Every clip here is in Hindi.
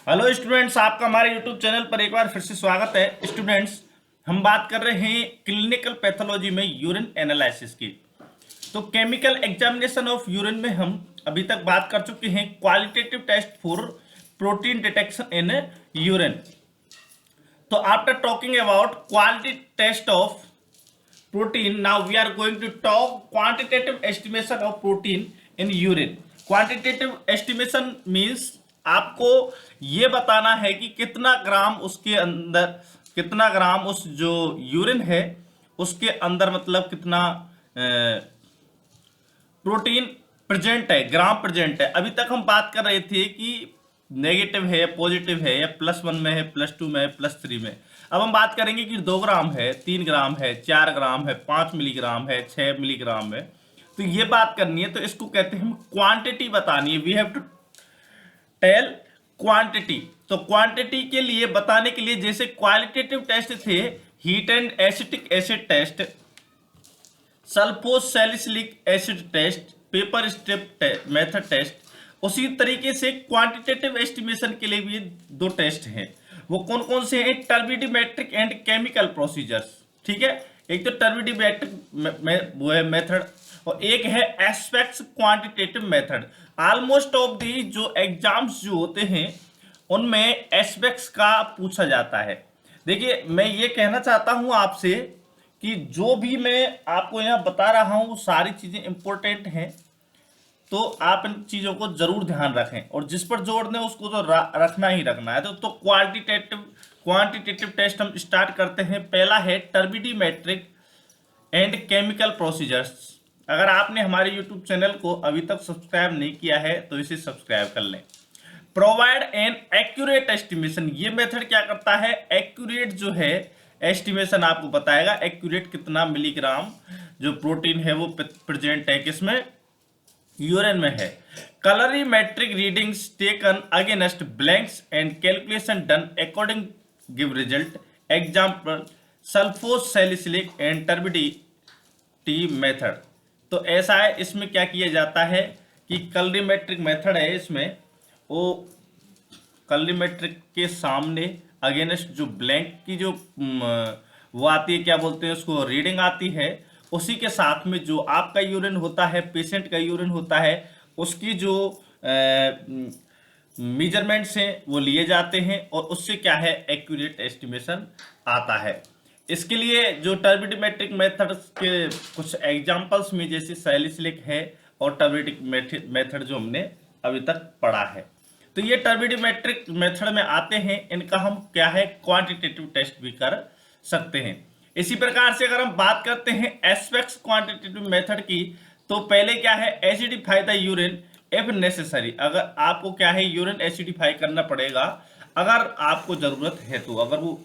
हेलो स्टूडेंट्स, आपका हमारे यूट्यूब चैनल पर एक बार फिर से स्वागत है। स्टूडेंट्स, हम बात कर रहे हैं क्लिनिकल पैथोलॉजी में यूरिन एनालिसिस की। तो केमिकल एग्जामिनेशन ऑफ यूरिन में हम अभी तक बात कर चुके हैं qualitative test for protein detection in urine. तो after talking about quality test of protein, now we are going to talk quantitative estimation of protein in urine. Quantitative estimation means आपको ये बताना है कि कितना ग्राम उसके अंदर, कितना ग्राम उस जो यूरिन है उसके अंदर, मतलब कितना प्रोटीन प्रेजेंट है, ग्राम प्रेजेंट है। अभी तक हम बात कर रहे थे कि नेगेटिव है, पॉजिटिव है, या +1 में है, +2 में है, +3 में। अब हम बात करेंगे कि 2 ग्राम है, 3 ग्राम है, 4 ग्राम है, 5 मिलीग्राम है, 6 मिलीग्राम है। तो ये बात करनी है, तो इसको कहते हैं हम क्वांटिटी बतानी है। We have to tell quantity. तो क्वांटिटी के लिए बताने के लिए जैसे क्वालिटेटिव टेस्ट थे, heat and acetic acid test, sulfosalicylic acid test, paper strip method test, उसी तरीके से क्वांटिटेटिव एस्टिमेशन के लिए भी 2 टेस्ट हैं। वो कौन कौन से हैं? टर्बिडोमेट्रिक एंड केमिकल प्रोसीजर्स। ठीक है, एक तो टर्बिडोमेट्रिक वो है मेथड, और एक है aspects quantitative method. Almost of the जो एग्जाम्स जो होते हैं उनमें एस्पेक्ट्स का पूछा जाता है। देखिए, मैं ये कहना चाहता हूं आपसे कि जो भी मैं आपको यहाँ बता रहा हूँ वो सारी चीज़ें इंपॉर्टेंट हैं, तो आप इन चीज़ों को जरूर ध्यान रखें, और जिस पर जोर दें उसको तो रखना ही रखना है। तो क्वांटिटेटिव टेस्ट हम स्टार्ट करते हैं। पहला है टर्बिडोमेट्रिक एंड केमिकल प्रोसीजर्स। अगर आपने हमारे यूट्यूब चैनल को अभी तक सब्सक्राइब नहीं किया है तो इसे सब्सक्राइब कर लें। Provide an accurate estimation. ये मेथड क्या करता है? एक्यूरेट जो है एस्टिमेशन आपको बताएगा, एक्यूरेट कितना मिलीग्राम जो प्रोटीन है वो प्रेजेंट है, किसमें? यूरिन में है। Colorimetric readings taken against blanks and calculation done according give result. Example sulfosalicylic and turbidity method. तो ऐसा है, इसमें क्या किया जाता है कि कलरीमेट्रिक मेथड है, इसमें वो कलरीमेट्रिक के सामने अगेंस्ट जो ब्लैंक की जो वो आती है, क्या बोलते हैं उसको, रीडिंग आती है, उसी के साथ में जो आपका यूरिन होता है, पेशेंट का यूरिन होता है, उसकी जो मेजरमेंट्स हैं वो लिए जाते हैं, और उससे क्या है, एक्यूरेट एस्टिमेशन आता है। इसके लिए जो टर्बिडोमेट्रिक मेथड के कुछ एग्जांपल्स में जैसे सैलिसिलिक है और टर्बिडोमेट्रिक मेथड जो हमने अभी तक पढ़ा है, तो ये टर्बिडोमेट्रिक मेथड में आते हैं। इनका हम क्या है, क्वांटिटेटिव टेस्ट भी कर सकते हैं। इसी प्रकार से अगर हम बात करते हैं एस्पेक्ट्स क्वांटिटेटिव मेथड की, तो पहले क्या है, acidify the urine if necessary. अगर आपको क्या है, यूरिन एसिडिफाई करना पड़ेगा अगर आपको जरूरत है तो, अगर वो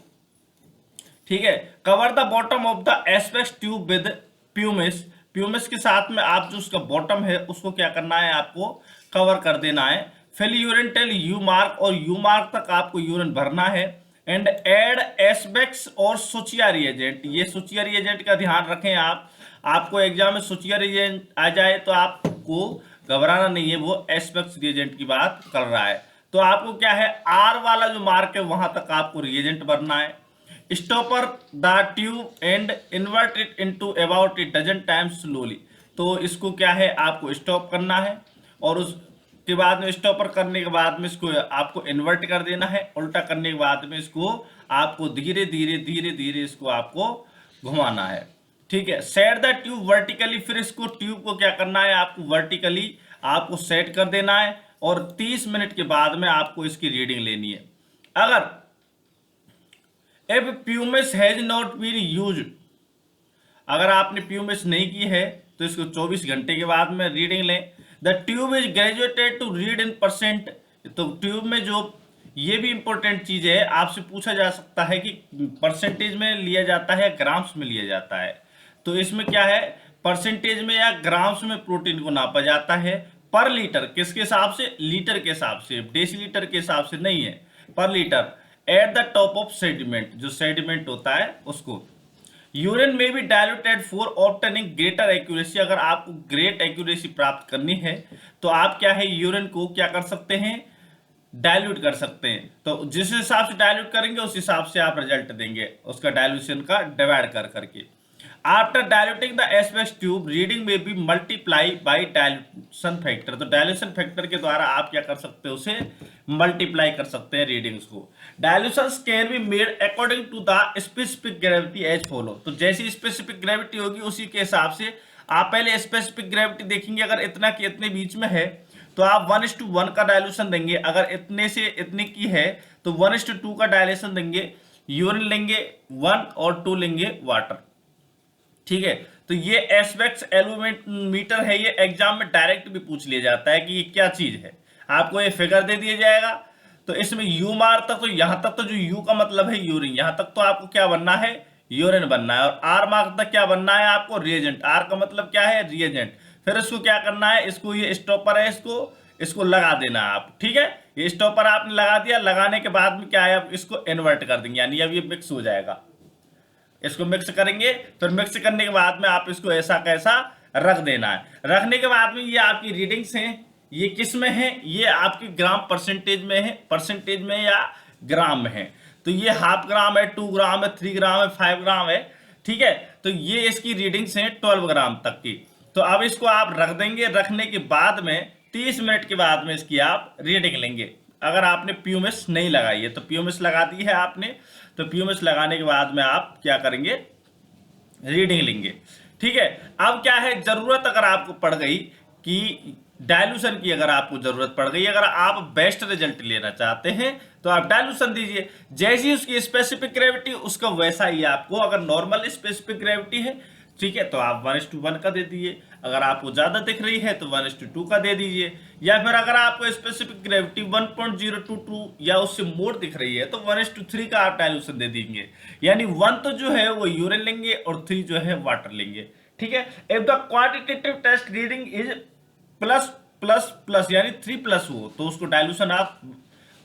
ठीक है। Cover the bottom of the aspects tube with pumice. Pumice के साथ में आप जो उसका बॉटम है उसको क्या करना है, आपको कवर कर देना है। Fill urine till U mark, और यू मार्क तक आपको यूरिन भरना है। एंड एड एस्पेक्ट्स और सोचिया रिएजेंट। ये सोचिया रिएजेंट का ध्यान रखें आप, आपको एग्जाम में सोचिया रिएजेंट आ जाए तो आपको घबराना नहीं है, वो एस्पेक्ट्स रिएजेंट की बात कर रहा है। तो आपको क्या है, आर वाला जो मार्क है वहां तक आपको रिएजेंट भरना है। Stopper the tube and invert it into about it doesn't times slowly. तो इसको क्या है, आपको स्टॉप करना है, और उसके बाद में स्टॉपर करने के बाद में इसको आपको इन्वर्ट कर देना है। उल्टा करने के बाद में इसको आपको धीरे धीरे धीरे धीरे इसको आपको घुमाना है। ठीक है, सेट द ट्यूब वर्टिकली। फिर इसको ट्यूब को क्या करना है, आपको वर्टिकली आपको सेट कर देना है, और 30 मिनट के बाद में आपको इसकी रीडिंग लेनी है। अगर if pumice has not been used, अगर आपने प्यूमिस नहीं की है तो इसको 24 घंटे के बाद में रीडिंग लें। The tube is graduated to read in percent. तो ट्यूब में जो, ये भी इंपॉर्टेंट चीज है, आपसे पूछा जा सकता है कि परसेंटेज में लिया जाता है, ग्राम्स में लिया जाता है। तो इसमें क्या है, परसेंटेज में या ग्राम्स में प्रोटीन को नापा जाता है पर लीटर। किसके हिसाब से? लीटर के हिसाब से, डेसीलीटर के हिसाब से नहीं है, पर litre. At the top of sediment, जो सेडिमेंट होता है उसको। यूरिन में भी diluted for obtaining greater accuracy. अगर आपको ग्रेट एक्यूरेसी प्राप्त करनी है तो आप क्या है, यूरिन को क्या कर सकते हैं, डाइल्यूट कर सकते हैं। तो जिस हिसाब से डाइल्यूट करेंगे उस हिसाब से आप रिजल्ट देंगे उसका डाइल्यूशन का डिवाइड कर करके। After diluting the aspects tube reading में be multiply by dilution factor. तो डायल्यूशन फैक्टर के द्वारा आप क्या कर सकते हो, उसे मल्टीप्लाई कर सकते हैं रीडिंग्स को। Dilution can be made according to the specific gravity as follow. तो जैसी स्पेसिफिक ग्रेविटी होगी उसी के हिसाब से आप पहले स्पेसिफिक ग्रेविटी देखेंगे, अगर इतना की इतने बीच में है तो आप 1:1 का डायल्यूशन देंगे, अगर इतने से इतने की है तो 1:2 का डायल्यूशन देंगे, यूरिन लेंगे 1 और 2 लेंगे वाटर। ठीक है, तो ये एस्पेक्ट्स एलोमीटर है, ये एग्जाम में डायरेक्ट भी पूछ लिया जाता है कि ये क्या चीज है। आपको ये फिगर दे दिया जाएगा, तो इसमें यू मार तक, तो यहां तक तो जो यू का मतलब है यूरिन, यहां तक तो आपको क्या बनना है, यूरिन बनना है। और आर मार्क तक क्या बनना है आपको, रिएजेंट। आर का मतलब क्या है, रिएजेंट। फिर इसको क्या करना है, इसको ये स्टॉपर है, इसको लगा देना आप। ठीक है, ये स्टॉपर आपने लगा दिया, लगाने के बाद में क्या है, आप इसको इन्वर्ट कर देंगे, यानी अब ये मिक्स हो जाएगा। इसको मिक्स करेंगे, फिर मिक्स करने के बाद में आप इसको ऐसा कैसा रख देना है। रखने के बाद में ये आपकी रीडिंग्स हैं, ये किस में है, ये आपकी ग्राम परसेंटेज में है, परसेंटेज में या ग्राम में है। तो ये 1/2 ग्राम है, 2 ग्राम है, 3 ग्राम है, 5 ग्राम है। ठीक है, तो ये इसकी रीडिंग्स हैं 12 ग्राम तक की। तो अब इसको आप रख देंगे, रखने के बाद में 30 मिनट के बाद में इसकी आप रीडिंग लेंगे। अगर आपने प्यूमिस नहीं लगाई है तो प्यूमिस लगा दी है आपने, तो प्यूमिस लगाने के बाद में आप क्या करेंगे, रीडिंग लेंगे। ठीक है, अब क्या है, जरूरत अगर आपको पड़ गई कि डायल्यूशन की, अगर आपको जरूरत पड़ गई, अगर आप बेस्ट रिजल्ट लेना चाहते हैं तो आप डायल्यूशन दीजिए। जैसी उसकी स्पेसिफिक ग्रेविटी उसका वैसा ही आपको, अगर नॉर्मल स्पेसिफिक ग्रेविटी है, ठीक है, तो आप 1:1 का दे दीजिए। अगर आपको ज्यादा दिख रही है तो 1:2 का दे दीजिए। या फिर अगर आपको स्पेसिफिक ग्रेविटी 1.022 या उससे मोर दिख रही है तो 1:3 का आप डायल्यूशन दे देंगे। यानी 1 तो जो है वो यूरिन लेंगे और 3 जो है वाटर लेंगे। ठीक है, if the quantitative test reading is plus plus plus यानी 3+ हो तो उसको डायल्यूशन आप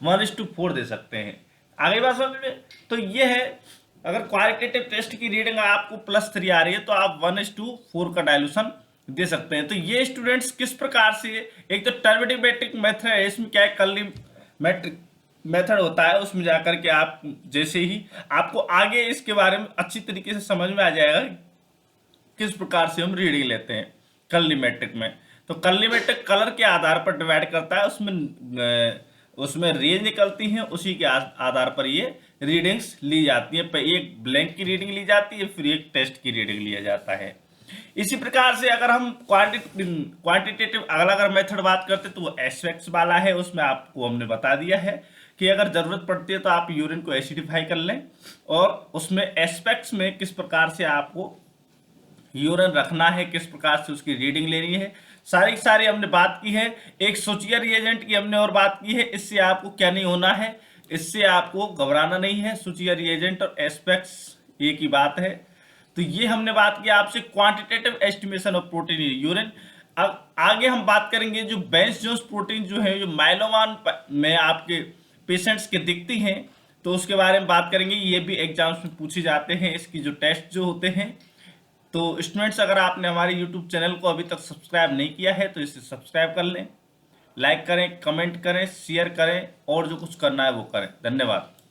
1:4 दे सकते हैं। आगे बात समझ में, तो ये है, अगर क्वालिटेटिव टेस्ट की रीडिंग आपको +3 आ रही है तो आप 1:4 का डायल्यूशन दे सकते हैं। तो ये स्टूडेंट्स किस प्रकार से, एक तो टर्बिडिमेट्रिक मेथड है, इसमें क्या है, कॉलीमेट्रिक मेथड होता है, उसमें जाकर के आप जैसे ही आपको आगे इसके बारे में अच्छी तरीके से समझ में आ जाएगा किस प्रकार से हम रीडिंग लेते हैं कॉलीमेट्रिक में। तो कॉलीमेट्रिक कलर के आधार पर डिवाइड करता है, उसमें रेंज निकलती हैं, उसी के आधार पर ये रीडिंग्स ली जाती है। एक ब्लैंक की रीडिंग ली जाती है, फिर एक टेस्ट की रीडिंग लिया जाता है। इसी प्रकार से अगर हम क्वांटिटेटिव अगर मेथड बात करते तो वो एस्पेक्ट्स वाला है, उसमें आपको हमने बता दिया है कि अगर जरूरत पड़ती है तो आप यूरिन को एसिडिफाई कर लें, और उसमें एस्पेक्ट्स में किस प्रकार से आपको यूरिन रखना है, किस प्रकार से उसकी रीडिंग लेनी है, सारी हमने बात की है। एक सोचिया रिएजेंट की हमने और बात की है, इससे आपको क्या नहीं होना है, इससे आपको घबराना नहीं है। सोचिया रिएजेंट और एस्पेक्ट्स एक ही बात है। तो ये हमने बात की आपसे quantitative estimation of protein in urine. अब आगे हम बात करेंगे जो बेंच जोन्स प्रोटीन जो है, जो माइलोमान में आपके पेशेंट्स के दिखती हैं, तो उसके बारे में बात करेंगे। ये भी एग्जाम्स में पूछे जाते हैं, इसकी जो टेस्ट जो होते हैं। तो स्टूडेंट्स, अगर आपने हमारे यूट्यूब चैनल को अभी तक सब्सक्राइब नहीं किया है तो इसे सब्सक्राइब कर लें, लाइक करें, कमेंट करें, शेयर करें और जो कुछ करना है वो करें। धन्यवाद।